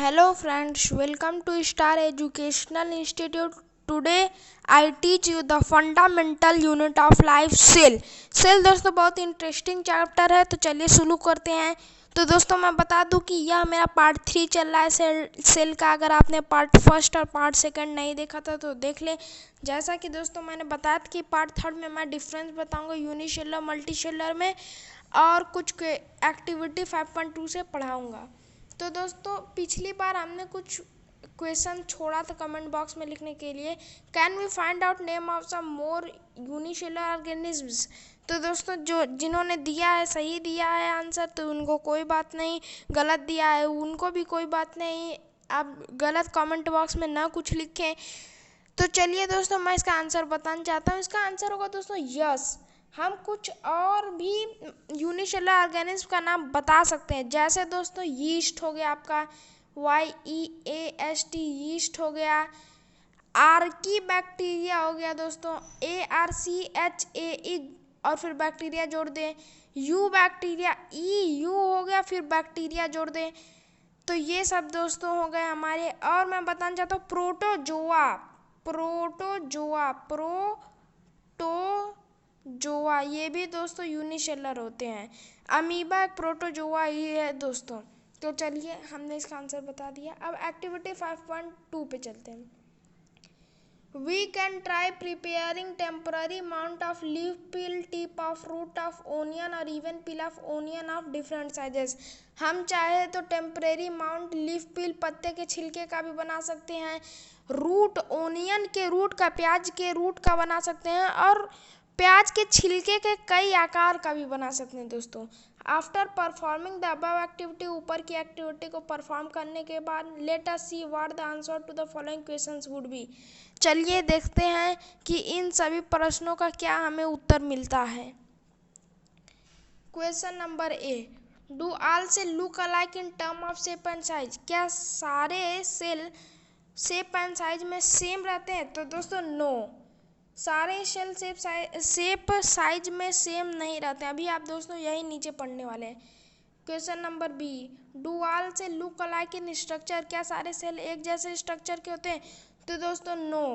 Hello friends, welcome to Star Educational Institute. Today I teach you the fundamental unit of life, cell. Cell दोस्तों बहुत interesting chapter है, तो चलिए शुरू करते हैं। तो दोस्तों मैं बता दूं कि यह मेरा पार्ट 3 चल रहा है सेल का। अगर आपने पार्ट फर्स्ट और पार्ट सेकंड नहीं देखा था तो देख ले। जैसा कि दोस्तों मैंने बताया था कि पार्ट थर्ड में मैं डिफरेंस बताऊंगा यूनिसेलुलर मल्टीसेलुलर में, और कुछ एक्टिविटी 5.2 से पढ़ाऊँगा। तो दोस्तों पिछली बार हमने कुछ क्वेश्चन छोड़ा था कमेंट बॉक्स में लिखने के लिए। Can we find out name of some more unicellular organisms. तो दोस्तों जिन्होंने दिया है सही दिया है आंसर तो उनको कोई बात नहीं, गलत दिया है उनको भी कोई बात नहीं। आप गलत कमेंट बॉक्स में ना कुछ लिखें। तो चलिए दोस्तों मैं इसका आंसर बताना चाहता हूँ। इसका आंसर होगा दोस्तों यस। हम कुछ और भी यूनिसेलुलर ऑर्गेनिज्म का नाम बता सकते हैं, जैसे दोस्तों यीस्ट हो गया आपका YEAST यीस्ट हो गया, आर्की बैक्टीरिया हो गया दोस्तों ARCHA और फिर बैक्टीरिया जोड़ दें, यू बैक्टीरिया EU हो गया फिर बैक्टीरिया जोड़ दें। तो ये सब दोस्तों हो गए हमारे। और मैं बताना चाहता हूँ प्रोटोजोआ ये भी दोस्तों यूनिसेलुलर होते हैं। अमीबा एक प्रोटोजोआ ही है दोस्तों। तो चलिए हमने इसका आंसर बता दिया। अब एक्टिविटी 5.2 पे चलते हैं। We can try preparing temporary mount of leaf peel, tip of root of onion or even peel of onion of different sizes। हम चाहे तो टेम्परेरी माउंट लीफ पील पत्ते के छिलके का भी बना सकते हैं, रूट ओनियन के रूट का, प्याज के रूट का बना सकते हैं, और प्याज के छिलके के कई आकार का भी बना सकते हैं दोस्तों। After performing the above activity, ऊपर की एक्टिविटी को परफॉर्म करने के बाद, let us see what the answer to the following questions would be. चलिए देखते हैं कि इन सभी प्रश्नों का क्या हमें उत्तर मिलता है। Question number A, do all cell look alike in term of shape and size. क्या सारे सेल शेप एंड साइज में सेम रहते हैं। तो दोस्तों नो, सारे सेल शेप साइज में सेम नहीं रहते हैं। अभी आप दोस्तों यही नीचे पढ़ने वाले हैं। Question number B, do all cell look alike in structure. क्या सारे सेल एक जैसे स्ट्रक्चर के होते हैं। तो दोस्तों नो,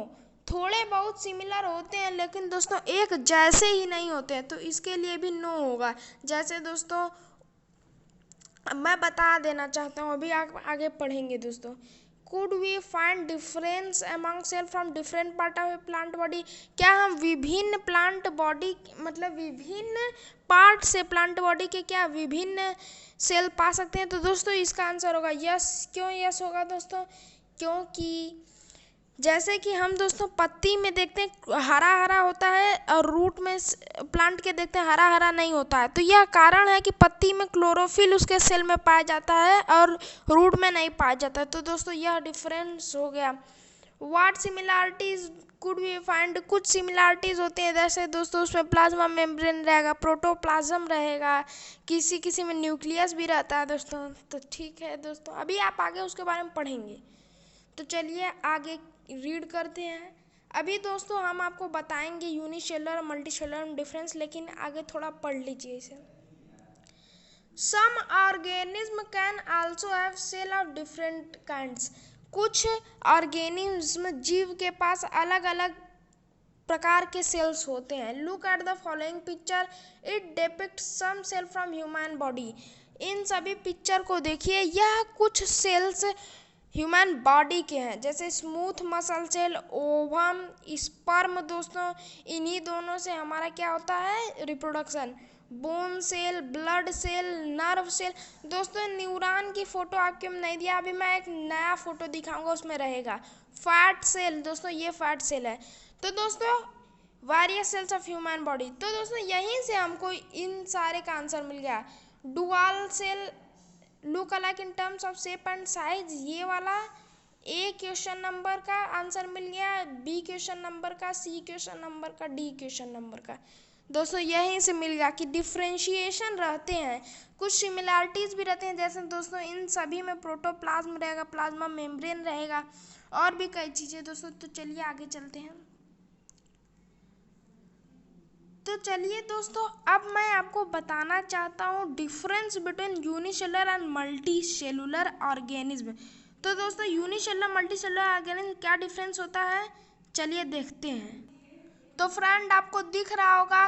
थोड़े बहुत सिमिलर होते हैं लेकिन दोस्तों एक जैसे ही नहीं होते हैं, तो इसके लिए भी नो होगा। जैसे दोस्तों मैं बता देना चाहता हूँ, अभी आगे पढ़ेंगे दोस्तों। Could we find difference among cell from different part of a plant body. क्या हम विभिन्न प्लांट बॉडी मतलब विभिन्न पार्ट से प्लांट बॉडी के क्या विभिन्न सेल पा सकते हैं। तो दोस्तों इसका आंसर होगा यस। क्यों यस होगा दोस्तों, क्योंकि जैसे कि हम दोस्तों पत्ती में देखते हैं हरा हरा होता है और रूट में प्लांट के देखते हैं हरा हरा नहीं होता है। तो यह कारण है कि पत्ती में क्लोरोफिल उसके सेल में पाया जाता है और रूट में नहीं पाया जाता है। तो दोस्तों यह डिफरेंस हो गया। What similarities could we find. कुछ सिमिलरिटीज होती हैं, जैसे दोस्तों उसमें प्लाज्मा मेम्ब्रेन रहेगा, प्रोटोप्लाज्म रहेगा, किसी किसी में न्यूक्लियस भी रहता है दोस्तों। तो ठीक है दोस्तों, अभी आप आगे उसके बारे में पढ़ेंगे। तो चलिए आगे रीड करते हैं। अभी दोस्तों हम आपको बताएंगे यूनिसेलुलर और मल्टीसेलुलर में डिफरेंस, लेकिन आगे थोड़ा पढ़ लीजिए इसे। Some organism can also have cell of different kinds. कुछ ऑर्गेनिज्म जीव के पास अलग अलग प्रकार के सेल्स होते हैं। Look at the following picture, it depict some cell from human body. इन सभी पिक्चर को देखिए, यह कुछ सेल्स ह्यूमन बॉडी के हैं, जैसे smooth muscle cell, ovum, sperm दोस्तों, इन्हीं दोनों से हमारा क्या होता है reproduction. Bone cell, blood cell, nerve cell. दोस्तों न्यूरॉन की फोटो आपके में नहीं दिया, अभी मैं एक नया फोटो दिखाऊंगा उसमें रहेगा। फैट सेल दोस्तों, ये फैट सेल है। तो दोस्तों various cells of human body. तो दोस्तों यहीं से हमको इन सारे का आंसर मिल गया। Do all cell look alike in terms of shape and size, ये वाला ए क्वेश्चन नंबर का आंसर मिल गया, बी क्वेश्चन नंबर का, सी क्वेश्चन नंबर का, डी क्वेश्चन नंबर का। दोस्तों यहीं से मिल गया कि डिफ्रेंशिएशन रहते हैं, कुछ सिमिलरिटीज़ भी रहते हैं। जैसे दोस्तों इन सभी में प्रोटोप्लाज्म रहेगा, प्लाज्मा मेम्ब्रेन रहेगा, और भी कई चीज़ें दोस्तों। तो चलिए आगे चलते हैं। तो चलिए दोस्तों अब मैं आपको बताना चाहता हूँ difference between unicellular and multi cellular organism. तो दोस्तों यूनिसेलुलर मल्टीसेलुलर ऑर्गेनिज्म क्या डिफरेंस होता है, चलिए देखते हैं। तो फ्रेंड आपको दिख रहा होगा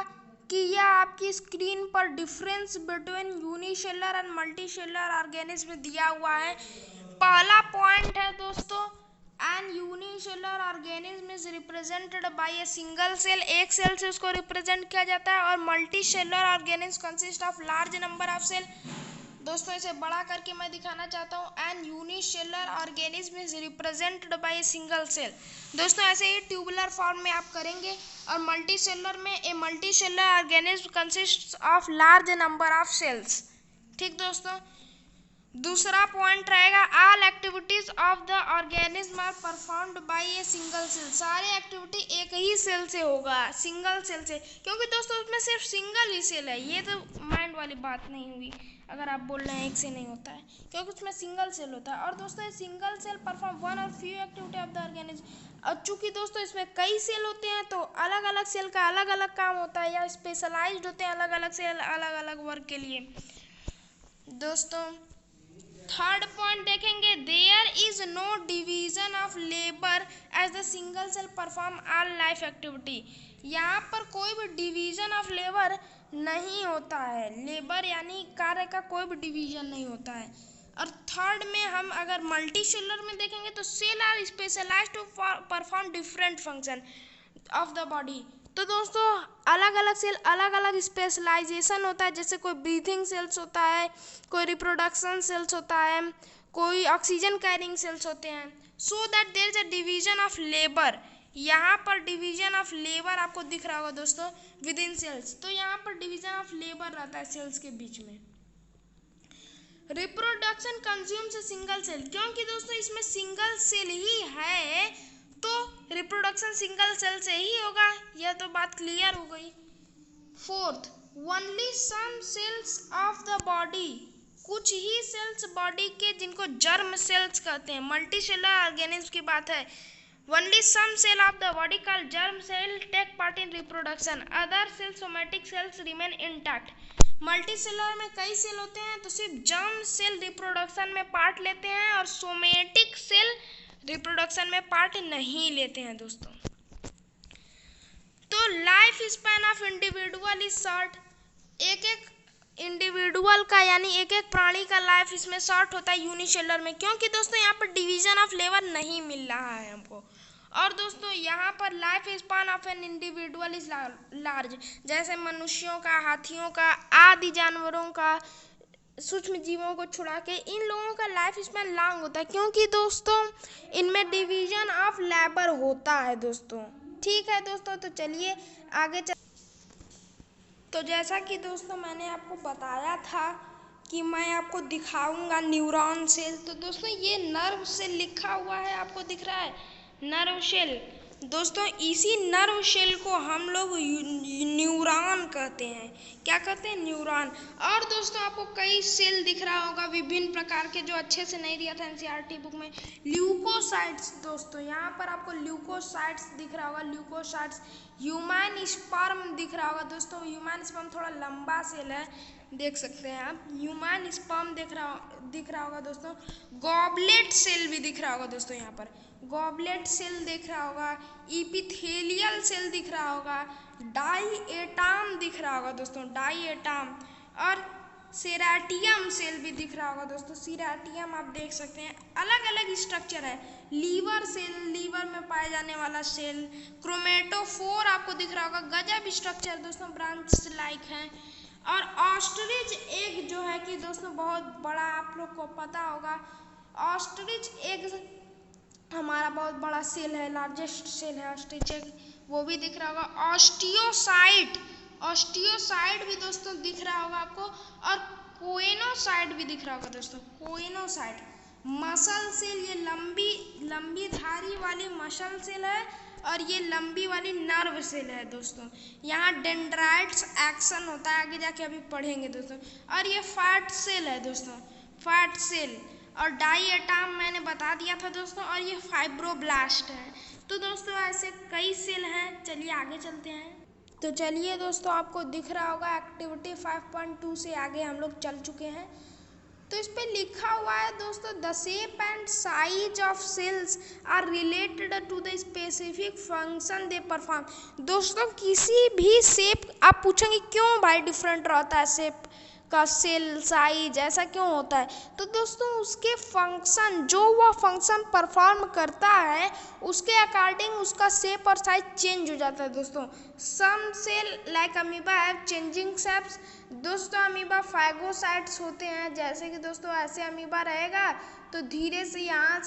कि यह आपकी स्क्रीन पर difference between unicellular and multicellular organism दिया हुआ है। पहला पॉइंट है दोस्तों, an unicellular organism is represented by a single cell, एक सेल से उसको रिप्रेजेंट किया जाता है। और multicellular organism consist of large number of cell. दोस्तों इसे बड़ा करके मैं दिखाना चाहता हूँ, an unicellular organism is represented by a single cell. दोस्तों ऐसे ही ट्यूबुलर फॉर्म में आप करेंगे। और मल्टीसेलुलर में a multicellular organism consist of large number of cells. ठीक दोस्तों, दूसरा पॉइंट रहेगा, all activities of the organism are performed by a single cell. सारी एक्टिविटी एक ही सेल से होगा, सिंगल सेल से, क्योंकि दोस्तों उसमें सिर्फ सिंगल ही सेल है। ये तो माइंड वाली बात नहीं हुई अगर आप बोल रहे हैं एक से नहीं होता है, क्योंकि उसमें सिंगल सेल होता है। और दोस्तों सिंगल सेल परफॉर्म वन और few activity of the organism. और चूंकि दोस्तों इसमें कई सेल होते हैं तो अलग अलग सेल का अलग अलग काम होता है, या स्पेशलाइज्ड होते हैं अलग अलग सेल अलग अलग वर्क के लिए। दोस्तों थर्ड पॉइंट देखेंगे, there is no division of labour as the single cell perform all life activity. यहाँ पर कोई भी डिवीजन ऑफ लेबर नहीं होता है, लेबर यानी कार्य का कोई भी डिवीजन नहीं होता है। और थर्ड में हम अगर मल्टीसेलुलर में देखेंगे तो cell are specialised to perform different function of the body. तो दोस्तों अलग अलग सेल अलग अलग स्पेशलाइजेशन होता है, जैसे कोई ब्रीथिंग सेल्स होता है, कोई रिप्रोडक्शन सेल्स होता है, कोई ऑक्सीजन कैरिंग सेल्स होते हैं। So that there is a division of labour. यहाँ पर डिवीजन ऑफ लेबर आपको दिख रहा होगा दोस्तों विद इन सेल्स। तो यहाँ पर डिवीजन ऑफ लेबर रहता है सेल्स के बीच में। Reproduction consumes a single cell, क्योंकि दोस्तों इसमें सिंगल सेल ही है तो रिप्रोडक्शन सिंगल सेल से ही होगा, यह तो बात क्लियर हो गई। Fourth, only some cells of the body, कुछ ही सेल्स बॉडी के जिनको जर्म सेल्स कहते हैं, मल्टीसेलुलर ऑर्गेनिज्म की बात है। Only some cell of the body called germ cell take part in reproduction, other cell somatic cells remain intact. Multicellular में कई सेल होते हैं तो सिर्फ जर्म सेल रिप्रोडक्शन में पार्ट लेते हैं और सोमेटिक सेल रिप्रोडक्शन में पार्ट नहीं लेते हैं दोस्तों। तो life span of individual is short, एक एक इंडिविजुअल का यानी एक एक प्राणी का लाइफ इसमें शॉर्ट होता है यूनिसेलुलर में, क्योंकि दोस्तों यहाँ पर डिवीजन ऑफ लेबर नहीं मिल रहा है हमको। और दोस्तों यहाँ पर life span of an individual is large, जैसे मनुष्यों का, हाथियों का, आदि जानवरों का, सूक्ष्म जीवों को छुड़ा के इन लोगों का लाइफ स्पैन लॉन्ग होता है, क्योंकि दोस्तों इनमें डिवीजन ऑफ लेबर होता है दोस्तों। ठीक है दोस्तों, तो चलिए आगे तो जैसा कि दोस्तों मैंने आपको बताया था कि मैं आपको दिखाऊंगा न्यूरॉन सेल। तो दोस्तों ये नर्व सेल लिखा हुआ है, आपको दिख रहा है नर्व सेल। दोस्तों इसी नर्व सेल को हम लोग न्यूरॉन कहते हैं। क्या कहते हैं? न्यूरॉन। और दोस्तों आपको कई सेल दिख रहा होगा विभिन्न प्रकार के, जो अच्छे से नहीं दिया था एनसीईआरटी बुक में। ल्यूकोसाइट्स, दोस्तों यहाँ पर आपको ल्यूकोसाइट्स दिख रहा होगा, ल्यूकोसाइट्स। ह्यूमन स्पर्म दिख रहा होगा दोस्तों, ह्यूमन स्पर्म थोड़ा लंबा सेल है, देख सकते हैं आप। ह्यूमन स्पर्म दिख रहा होगा दोस्तों। गॉबलेट सेल भी दिख रहा होगा दोस्तों, यहाँ पर गॉबलेट सेल दिख रहा होगा, इपिथेलियल सेल दिख रहा होगा, डाईएटाम दिख रहा होगा दोस्तों, डाईएटाम। और सेराटियम सेल भी दिख रहा होगा दोस्तों, सेराटियम आप देख सकते हैं। अलग अलग स्ट्रक्चर है। लीवर सेल, लीवर में पाए जाने वाला सेल। क्रोमेटोफोर आपको दिख रहा होगा, गजब स्ट्रक्चर दोस्तों, ब्रांच लाइक है। और ऑस्ट्रिच एग जो है कि दोस्तों बहुत बड़ा, आप लोग को पता होगा, ऑस्ट्रिच एग हमारा बहुत बड़ा सेल है, लार्जेस्ट सेल है ऑस्ट्रिच एग, वो भी दिख रहा होगा। ऑस्टियोसाइट, ऑस्टियोसाइट भी दोस्तों दिख रहा होगा आपको। और कोएनोसाइट भी दिख रहा होगा दोस्तों, कोएनोसाइट। मसल सेल, ये लंबी धारी वाली मसल सेल है, और ये लंबी वाली नर्व सेल है दोस्तों। यहाँ डेंड्राइट्स एक्शन होता है, आगे जाके अभी पढ़ेंगे दोस्तों। और ये फैट सेल है दोस्तों, फैट सेल। और डाईएटाम मैंने बता दिया था दोस्तों। और ये फाइब्रोब्लास्ट है। तो दोस्तों ऐसे कई सेल हैं, चलिए आगे चलते हैं। तो चलिए दोस्तों, आपको दिख रहा होगा एक्टिविटी 5.2 से आगे हम लोग चल चुके हैं। तो इस पे लिखा हुआ है दोस्तों, the shape and size of cells are related to the specific function they perform. दोस्तों किसी भी शेप, आप पूछेंगे क्यों भाई डिफरेंट रहता है शेप का सेल साइज, ऐसा क्यों होता है? तो दोस्तों उसके फंक्शन, जो वह फंक्शन परफॉर्म करता है उसके अकॉर्डिंग उसका शेप और साइज चेंज हो जाता है दोस्तों। Some cell like amoeba have changing shapes. दोस्तों अमीबा फाइगोसाइट्स होते हैं, जैसे कि दोस्तों ऐसे अमीबा रहेगा तो धीरे से यहाँ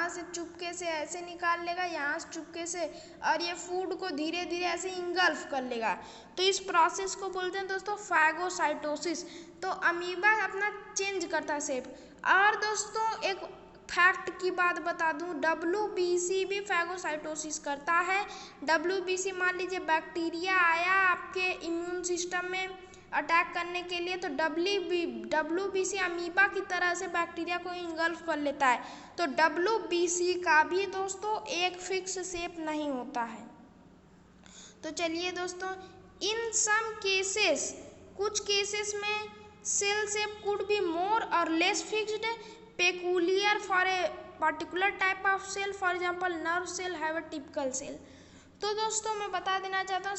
से चुपके से ऐसे निकाल लेगा, यहाँ से चुपके से, और ये फूड को धीरे धीरे ऐसे इंगल्फ कर लेगा। तो इस प्रोसेस को बोलते हैं दोस्तों फाइगोसाइटोसिस। तो अमीबा अपना चेंज करता है शेप। और दोस्तों एक फैक्ट की बात बता दूं, WBC भी फैगोसाइटोसिस करता है। WBC मान लीजिए बैक्टीरिया आया आपके इम्यून सिस्टम में अटैक करने के लिए, तो WBC अमीबा की तरह से बैक्टीरिया को इंगल्फ कर लेता है। तो WBC का भी दोस्तों एक फिक्स शेप नहीं होता है। तो चलिए दोस्तों, इन सम केसेस, कुछ केसेस में cell shape could be more or less fixed, peculiar for a particular type of cell, for example nerve cell have a typical cell। तो दोस्तों मैं बता देना चाहता हूँ,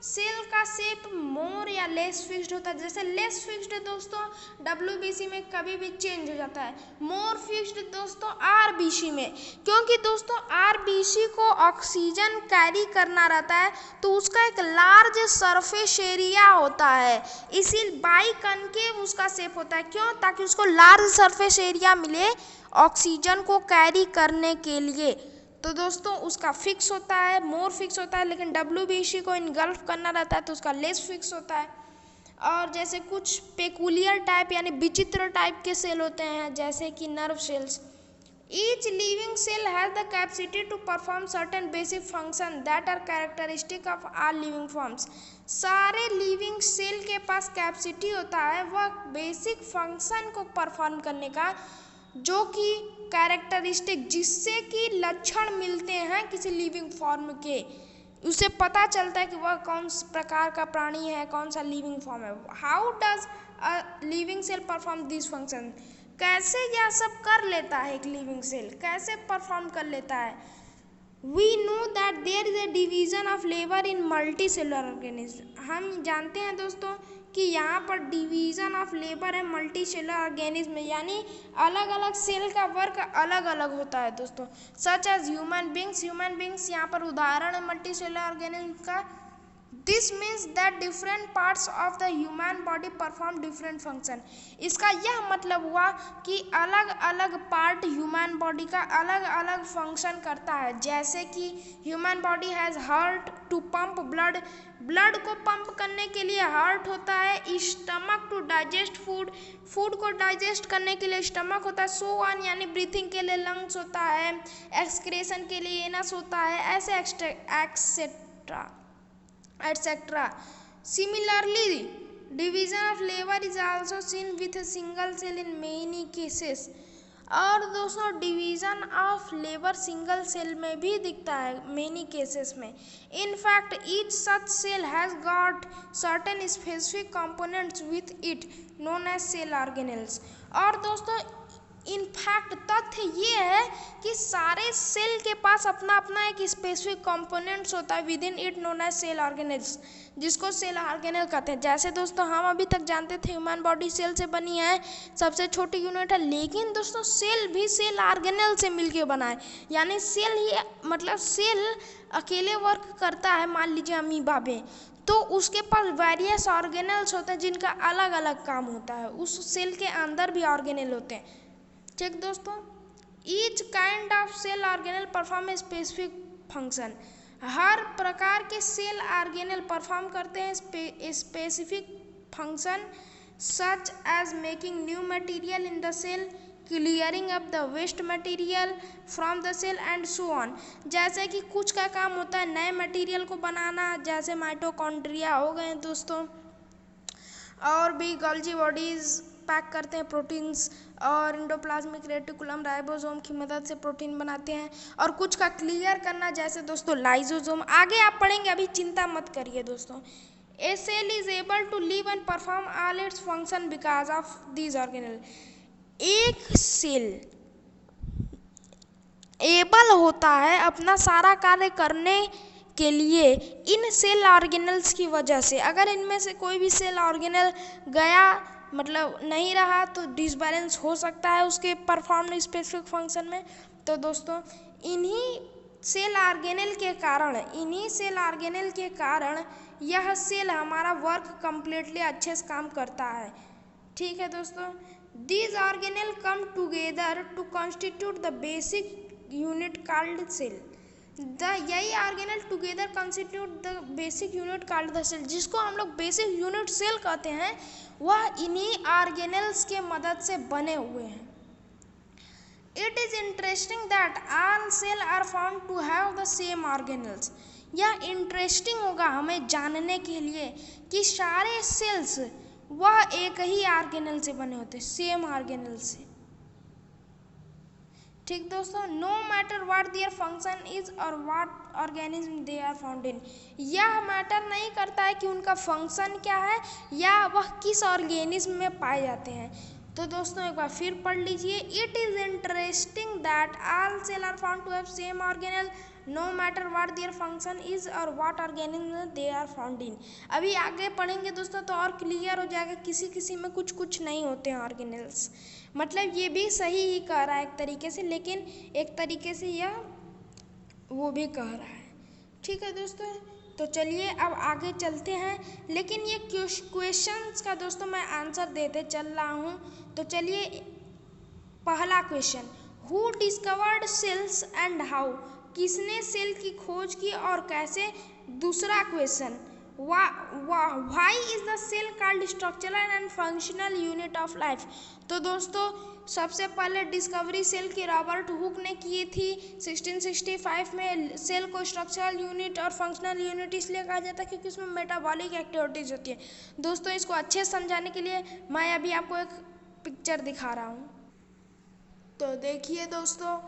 सेल का शेप मोर या लेस फिक्स्ड होता है। जैसे लेस फिक्स्ड दोस्तों WBC में कभी भी चेंज हो जाता है, मोर फिक्स्ड दोस्तों RBC में, क्योंकि दोस्तों RBC को ऑक्सीजन कैरी करना रहता है तो उसका एक लार्ज सरफेस एरिया होता है, इसी बाइकनकेव उसका शेप होता है। क्यों? ताकि उसको लार्ज सरफेस एरिया मिले ऑक्सीजन को कैरी करने के लिए। तो दोस्तों उसका फिक्स होता है, मोर फिक्स होता है, लेकिन WBC को इनगल्फ करना रहता है तो उसका लेस फिक्स होता है। और जैसे कुछ पेकुलियर टाइप यानी विचित्र टाइप के सेल होते हैं, जैसे कि nerve cells. Each living cell has the capacity to perform certain basic function that are characteristic of all living forms. सारे लिविंग सेल के पास कैपेसिटी होता है वह बेसिक फंक्शन को परफॉर्म करने का, जो कि कैरेक्टरिस्टिक, जिससे कि लक्षण मिलते हैं किसी लिविंग फॉर्म के, उसे पता चलता है कि वह कौन प्रकार का प्राणी है, कौन सा लिविंग फॉर्म है। How does a living cell perform this function? कैसे यह सब कर लेता है एक लिविंग सेल, कैसे परफॉर्म कर लेता है? We know that there is a division of labour in multicellular organism. हम जानते हैं दोस्तों कि यहाँ पर डिवीज़न ऑफ लेबर है मल्टी सेलुलर ऑर्गेनिज्म में, यानी अलग अलग सेल का वर्क अलग अलग होता है दोस्तों। सच एज ह्यूमन बींग्स यहाँ पर उदाहरण है मल्टी सेलुलर ऑर्गेनिज्म का। This means that different parts of the human body perform different function. इसका यह मतलब हुआ कि अलग अलग पार्ट ह्यूमन बॉडी का अलग अलग फंक्शन करता है। जैसे कि human body has heart to pump blood, blood को पंप करने के लिए हार्ट होता है। Stomach to digest food, food को डाइजेस्ट करने के लिए स्टमक होता है। सो ऑन यानी ब्रीथिंग के लिए लंग्स होता है, एक्सक्रेशन के लिए एनस होता है, ऐसे etcetera. Similarly, division of labor is also seen with a single cell in many cases। और दोस्तों division of labour single cell में भी दिखता है मेनी केसेस में। In fact each such cell has got certain specific components with it known as cell organelles. और दोस्तों in fact तथ्य ये है कि सारे सेल के पास अपना अपना एक स्पेसिफिक कंपोनेंट्स होता है within it known as cell organelles, जिसको सेल ऑर्गेनेल कहते हैं। जैसे दोस्तों हम अभी तक जानते थे ह्यूमन बॉडी सेल से बनी है, सबसे छोटी यूनिट है, लेकिन दोस्तों सेल भी सेल ऑर्गेनेल से मिलके बना है। यानी सेल ही मतलब सेल अकेले वर्क करता है, मान लीजिए अमीबा में, तो उसके पास वेरियस ऑर्गेनेल्स होते हैं जिनका अलग अलग काम होता है। उस सेल के अंदर भी ऑर्गेनेल होते हैं। ठीक दोस्तों, each kind of cell organelle perform a specific function. हर प्रकार के सेल ऑर्गेनेल परफॉर्म करते हैं specific function, such as making new material in the cell, clearing up the waste material from the cell and so on. जैसे कि कुछ का काम होता है नए मटेरियल को बनाना, जैसे माइटोकॉन्ड्रिया हो गए दोस्तों, और भी गोल्जी बॉडीज पैक करते हैं प्रोटीन्स, और एंडोप्लाज्मिक रेटिकुलम राइबोसोम की मदद से प्रोटीन बनाते हैं। और कुछ का क्लियर करना, जैसे दोस्तों लाइसोसोम। आगे आप पढ़ेंगे, अभी चिंता मत करिए दोस्तों। A cell is able to live and perform all its function because of these organelles. एक सेल एबल होता है अपना सारा कार्य करने के लिए इन सेल ऑर्गेनल्स की वजह से। अगर इनमें से कोई भी सेल ऑर्गेनल गया मतलब नहीं रहा तो डिसबैलेंस हो सकता है उसके परफॉर्म स्पेसिफिक फंक्शन में। तो दोस्तों इन्हीं सेल ऑर्गेनल के कारण यह सेल हमारा वर्क कंप्लीटली अच्छे से काम करता है। ठीक है दोस्तों, these organelles come together to constitute the basic unit called cell. यही organelle together constitute the basic unit called the cell, जिसको हम लोग बेसिक यूनिट सेल कहते हैं, वह इन्हीं ऑर्गेनल्स के मदद से बने हुए हैं। It is interesting that all cell are found to have the same organelles. यह इंटरेस्टिंग होगा हमें जानने के लिए कि सारे सेल्स वह एक ही ऑर्गेनल से बने होते हैं, सेम ऑर्गेनल से। ठीक दोस्तों, no matter what their function is or what organism they are found in. यह मैटर नहीं करता है कि उनका फंक्शन क्या है या वह किस ऑर्गेनिज्म में पाए जाते हैं। तो दोस्तों एक बार फिर पढ़ लीजिए, it is interesting that all cell are found to have same organelle no matter what their function is or what organism they are found in. अभी आगे पढ़ेंगे दोस्तों तो और क्लियर हो जाएगा, किसी किसी में कुछ कुछ नहीं होते हैं ऑर्गेनल्स। मतलब ये भी सही ही कह रहा है एक तरीके से, लेकिन एक तरीके से यह वो भी कह रहा है। ठीक है दोस्तों, तो चलिए अब आगे चलते हैं, लेकिन ये क्वेश्चंस का दोस्तों मैं आंसर देते चल रहा हूँ। तो चलिए पहला question, who discovered cells and how, किसने सेल की खोज की और कैसे। दूसरा question, why is the cell called structural and functional unit of life. तो दोस्तों सबसे पहले डिस्कवरी सेल की रॉबर्ट हुक ने की थी 1665 में। सेल को स्ट्रक्चरल यूनिट और फंक्शनल यूनिट इसलिए कहा जाता है क्योंकि उसमें मेटाबॉलिक एक्टिविटीज होती है। दोस्तों इसको अच्छे से समझाने के लिए मैं अभी आपको एक पिक्चर दिखा रहा हूँ। तो देखिए दोस्तों,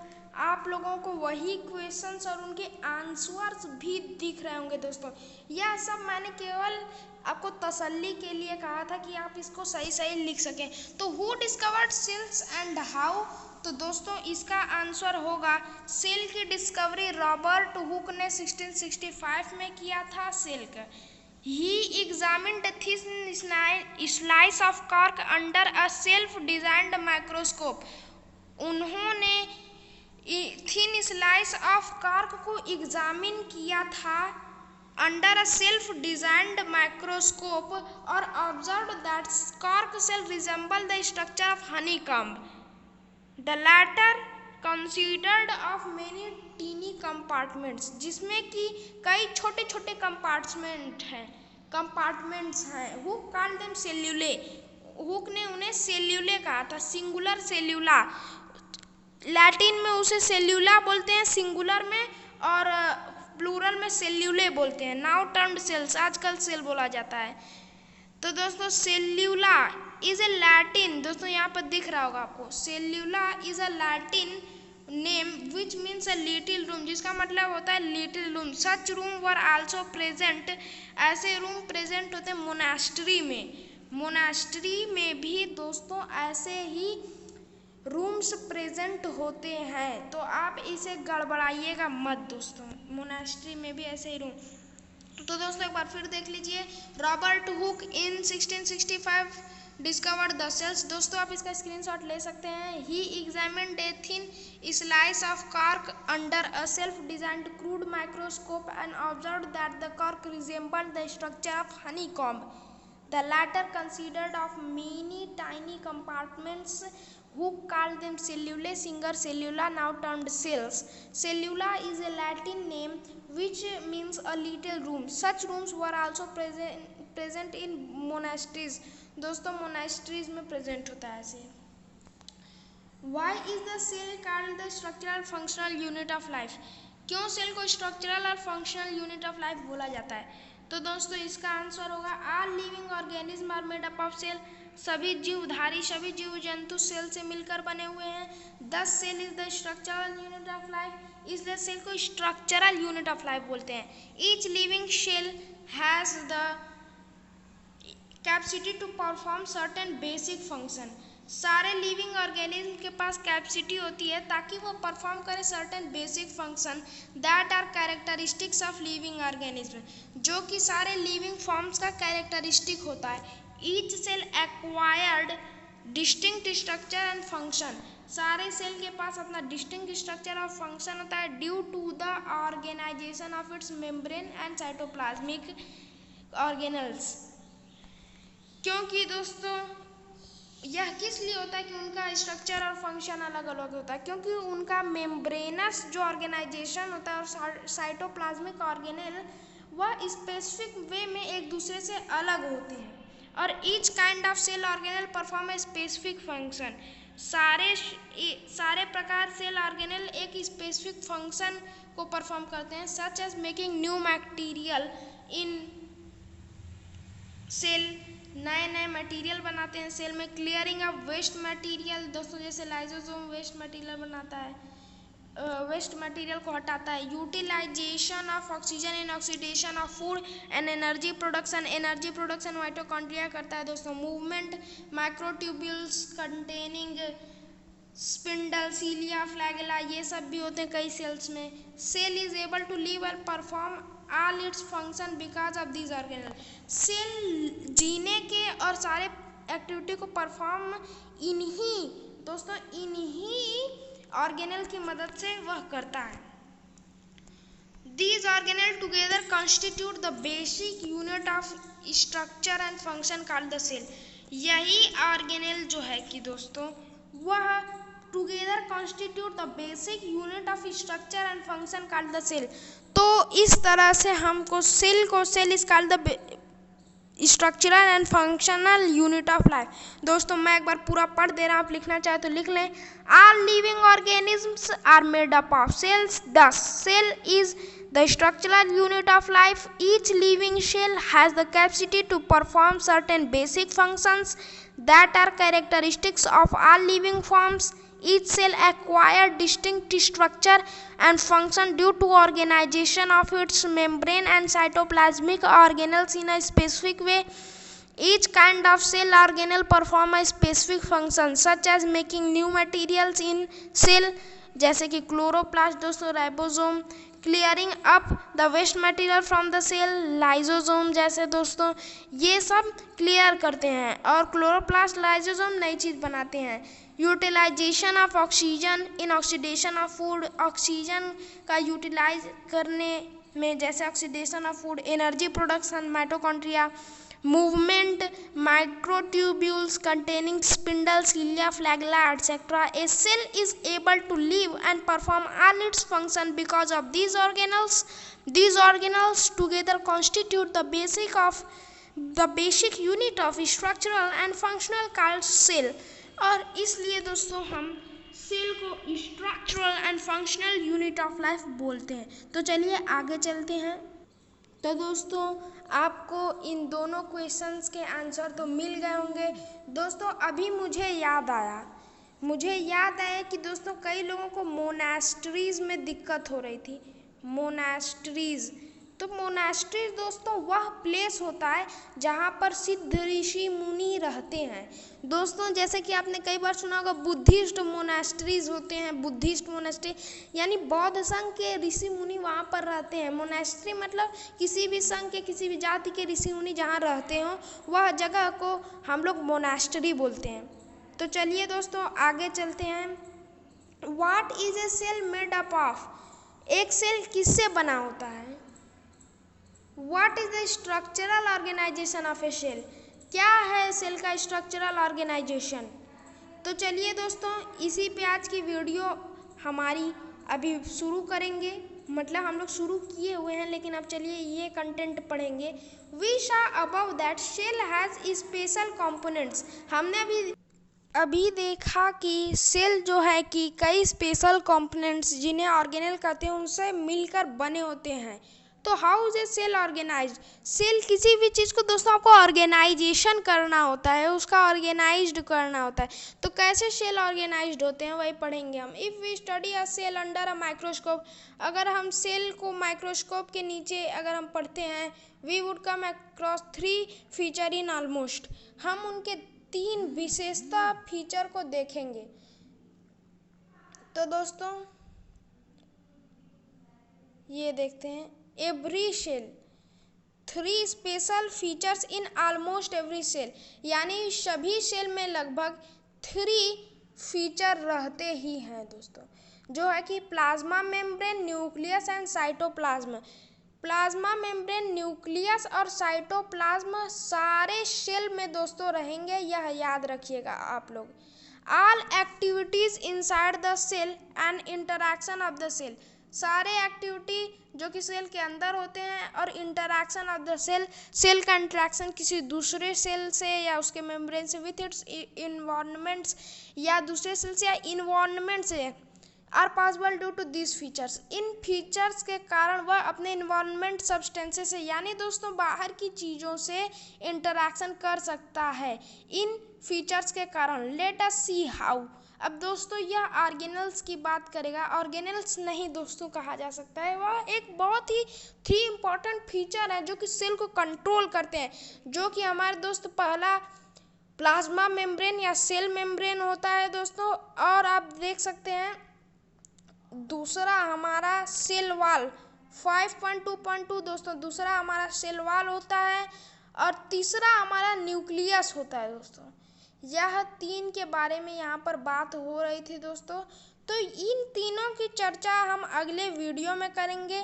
आप लोगों को वही क्वेश्चंस और उनके आंसर्स भी दिख रहे होंगे। दोस्तों यह सब मैंने केवल आपको तसल्ली के लिए कहा था कि आप इसको सही सही लिख सकें। तो who discovered cells and how, तो दोस्तों इसका आंसर होगा सेल की डिस्कवरी रॉबर्ट हुक ने 1665 में किया था सेल का। He examined a thin slice of cork under a self-designed microscope. उन्होंने थिन स्लाइस ऑफ कार्क को एग्जामिन किया था under a self designed microscope और observe that cork cell resemble the structure of honeycomb. The latter considered of many tiny compartments, जिसमें कि कई छोटे छोटे कंपार्टमेंट्स हैं। Hooke called them cellulae, Hooke ने उन्हें सेल्यूले कहा था, सिंगुलर सेल्यूला। लैटिन में उसे सेल्यूला बोलते हैं सिंगुलर में, और प्लूरल में सेल्यूले बोलते हैं। नाउ टर्म्ड सेल्स, आजकल सेल बोला जाता है। तो दोस्तों सेल्यूला इज ए लैटिन, दोस्तों यहाँ पर दिख रहा होगा आपको, cellula is a Latin name which means a little room, जिसका मतलब होता है little room. Such room were also present, ऐसे रूम प्रेजेंट होते हैं मोनास्ट्री में। मोनास्ट्री में भी दोस्तों ऐसे ही रूम्स प्रेजेंट होते हैं, तो आप इसे गड़बड़ाइएगा मत दोस्तों, मोनास्ट्री में भी ऐसे ही रूम। तो दोस्तों एक बार फिर देख लीजिए, Robert Hooke in 1665 discovered the cells. दोस्तों आप इसका स्क्रीनशॉट ले सकते हैं। He examined a thin slice of cork under a self designed crude microscope and observed that the cork resembled the structure of honeycomb. The latter considered of many tiny compartments. Hook called them cellulae, Singer cellula, now termed cells. Cellula is a Latin name which means a little room. Such rooms were also present in monasteries. दोस्तों monasteries में present होता है ऐसे। Why is the cell called the structural functional unit of life? क्यों cell को structural और functional unit of life बोला जाता है? तो दोस्तों इसका आंसर होगा all living organism are made up of cell, सभी जीवधारी सभी जीव जंतु सेल से मिलकर बने हुए हैं। Thus cell is the structural unit of life, इसलिए सेल को स्ट्रक्चरल यूनिट ऑफ लाइफ बोलते हैं। Each living cell has the capacity to perform certain basic function. सारे लिविंग ऑर्गेनिज्म के पास कैपेसिटी होती है ताकि वो परफॉर्म करे certain basic function that are characteristics of living organism, जो कि सारे लिविंग फॉर्म्स का कैरेक्टरिस्टिक होता है। Each cell acquired distinct structure and function. सारे सेल के पास अपना डिस्टिंक्ट स्ट्रक्चर और फंक्शन होता है due to the organisation of its membrane and cytoplasmic organelles. क्योंकि दोस्तों यह किस लिए होता है कि उनका स्ट्रक्चर और फंक्शन अलग अलग होता है, क्योंकि उनका मेम्ब्रेनस जो ऑर्गेनाइजेशन होता है और साइटोप्लाज्मिक ऑर्गेनल वह स्पेसिफिक वे में एक दूसरे से अलग होते हैं और each kind of cell organelle perform a specific function. सारे प्रकार सेल ऑर्गेनल एक स्पेसिफिक फंक्शन को परफॉर्म करते हैं, such as making new material in cell. नए नए मटेरियल बनाते हैं सेल में। क्लियरिंग ऑफ वेस्ट मटेरियल दोस्तों, जैसे लाइसोसोम वेस्ट मटेरियल बनाता है, वेस्ट मटेरियल को हटाता है। Utilization of oxygen in oxidation of food and energy production mitochondria करता है दोस्तों। Movement microtubules containing spindle cilia flagella ये सब भी होते हैं कई सेल्स में। Cell is able to live and perform all its function because of this organelle. Cell जीने के और सारे एक्टिविटी को परफॉर्म इन्हीं ऑर्गेनल की मदद से वह करता है। These organelles together constitute the basic unit of structure and function called the cell। यही ऑर्गेनल जो है कि दोस्तों वह together constitute the basic unit of structure and function called the cell। तो इस तरह से हमको cell is called the structural and functional unit of life. दोस्तों मैं एक बार पूरा पढ़ दे रहा हूँ, आप लिखना चाहे तो लिख लें। All living organisms are made up of cells, thus cell is the structural unit of life. Each living cell has the capacity to perform certain basic functions that are characteristics of all living forms. Each cell acquires distinct structure and function due to organization of its membrane and cytoplasmic organelles in a specific way. Each kind of cell organelle perform a specific function such as making new materials in cell, जैसे कि chloroplast दोस्तों, ribosome, clearing up the waste material from the cell, lysosome जैसे दोस्तों ये सब clear करते हैं और क्लोरोप्लास्ट लाइसोसोम नई चीज़ बनाते हैं। Utilization of oxygen in oxidation of food, oxygen का यूटिलाइज करने में जैसे oxidation of food, energy production mitochondria, movement microtubules containing spindle cilia flagella etcetera. A cell is able to live and perform all its function because of these organelles. These organelles together constitute the basic unit of structural and functional called cell। और इसलिए दोस्तों हम cell को structural and functional unit of life बोलते हैं। तो चलिए आगे चलते हैं। तो दोस्तों आपको इन दोनों क्वेश्चंस के आंसर तो मिल गए होंगे। दोस्तों अभी मुझे याद आया कि दोस्तों कई लोगों को मोनास्ट्रीज में दिक्कत हो रही थी। मोनास्ट्रीज दोस्तों वह प्लेस होता है जहाँ पर सिद्ध ऋषि मुनि रहते हैं। दोस्तों जैसे कि आपने कई बार सुना होगा बुद्धिस्ट मोनास्ट्रीज होते हैं। बुद्धिस्ट मोनास्ट्री यानी बौद्ध संघ के ऋषि मुनि वहाँ पर रहते हैं। मोनास्ट्री मतलब किसी भी संघ के किसी भी जाति के ऋषि मुनि जहाँ रहते हों वह जगह को हम लोग मोनास्ट्री बोलते हैं। तो चलिए दोस्तों आगे चलते हैं। What is a cell made up of? एक सेल किससे बना होता है? What is the structural organization of a cell? क्या है सेल का स्ट्रक्चरल ऑर्गेनाइजेशन? तो चलिए दोस्तों इसी पे आज की वीडियो हमारी अभी शुरू करेंगे। मतलब हम लोग शुरू किए हुए हैं लेकिन अब चलिए ये कंटेंट पढ़ेंगे। We saw above that cell has special components। हमने अभी देखा कि सेल जो है कि कई स्पेशल कंपोनेंट्स जिन्हें ऑर्गेनल कहते हैं उनसे मिलकर बने होते हैं। तो how is a cell organised? Cell किसी भी चीज़ को दोस्तों आपको ऑर्गेनाइजेशन करना होता है, उसका ऑर्गेनाइज्ड करना होता है। तो कैसे सेल ऑर्गेनाइज्ड होते हैं वही पढ़ेंगे हम। If we study a cell under a microscope, अगर हम सेल को माइक्रोस्कोप के नीचे अगर हम पढ़ते हैं, we would come across 3 feature in almost, हम उनके 3 विशेषता फीचर को देखेंगे। तो दोस्तों ये देखते हैं, every cell 3 special features in almost every cell, यानी सभी सेल में लगभग 3 फीचर रहते ही हैं दोस्तों, जो है कि plasma membrane, nucleus and cytoplasm. Plasma membrane, nucleus और साइटोप्लाज्म सारे सेल में दोस्तों रहेंगे, यह याद रखिएगा आप लोग। All activities inside the cell and interaction of the cell, सारे एक्टिविटी जो कि सेल के अंदर होते हैं और interaction of the cell, cell का इंटरैक्शन किसी दूसरे सेल से या उसके मेम्ब्रेन से विथ इट्स इन्वायरमेंट्स, या दूसरे सेल से या इन्वायरमेंट से, are possible due to this features. इन फीचर्स के कारण वह अपने इन्वायरमेंट सब्सटेंसेस से, यानी दोस्तों बाहर की चीज़ों से इंटरैक्शन कर सकता है इन फीचर्स के कारण। Late us see how. अब दोस्तों यह ऑर्गेनल्स की बात करेगा, ऑर्गेनल्स नहीं दोस्तों कहा जा सकता है, वह एक बहुत ही 3 इम्पॉर्टेंट फीचर है जो कि सेल को कंट्रोल करते हैं, जो कि हमारे दोस्त पहला प्लाज्मा मेम्ब्रेन या सेल मेम्ब्रेन होता है दोस्तों, और आप देख सकते हैं दूसरा हमारा सेल वॉल 5.2.2 दोस्तों, दूसरा हमारा सेल वॉल होता है, और तीसरा हमारा न्यूक्लियस होता है दोस्तों। यह 3 के बारे में यहाँ पर बात हो रही थी दोस्तों। तो इन तीनों की चर्चा हम अगले वीडियो में करेंगे,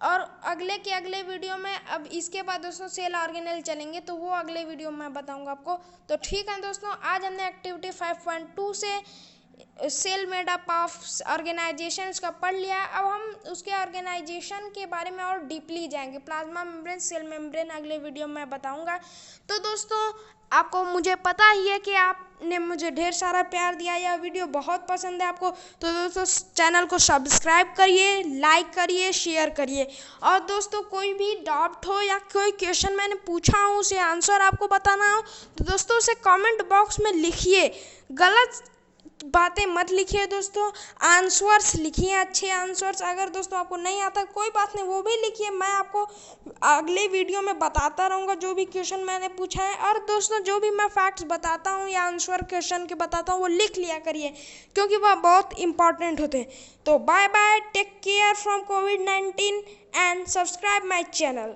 और अगले वीडियो में, अब इसके बाद दोस्तों सेल ऑर्गेनेल चलेंगे, तो वो अगले वीडियो में बताऊंगा आपको। तो ठीक है दोस्तों, आज हमने एक्टिविटी 5.2 से cell made up of organisations का पढ़ लिया। अब हम उसके ऑर्गेनाइजेशन के बारे में और डीपली जाएंगे, प्लाज्मा मेम्ब्रेन, सेल मेम्ब्रेन अगले वीडियो में बताऊंगा। तो दोस्तों आपको मुझे पता ही है कि आपने मुझे ढेर सारा प्यार दिया, यह वीडियो बहुत पसंद है आपको, तो दोस्तों चैनल को सब्सक्राइब करिए, लाइक करिए, शेयर करिए। और दोस्तों कोई भी डाउट हो या कोई क्वेश्चन मैंने पूछा हो उसे आंसर आपको बताना हो, तो दोस्तों उसे कमेंट बॉक्स में लिखिए, गलत बातें मत लिखिए दोस्तों, आंसर्स लिखिए, अच्छे आंसर्स। अगर दोस्तों आपको नहीं आता कोई बात नहीं, वो भी लिखिए, मैं आपको अगले वीडियो में बताता रहूँगा जो भी क्वेश्चन मैंने पूछा है। और दोस्तों जो भी मैं फैक्ट्स बताता हूँ या आंसर क्वेश्चन के बताता हूँ वो लिख लिया करिए, क्योंकि वह बहुत इंपॉर्टेंट होते हैं। तो bye bye, take care from कोविड-19 एंड सब्सक्राइब माई चैनल।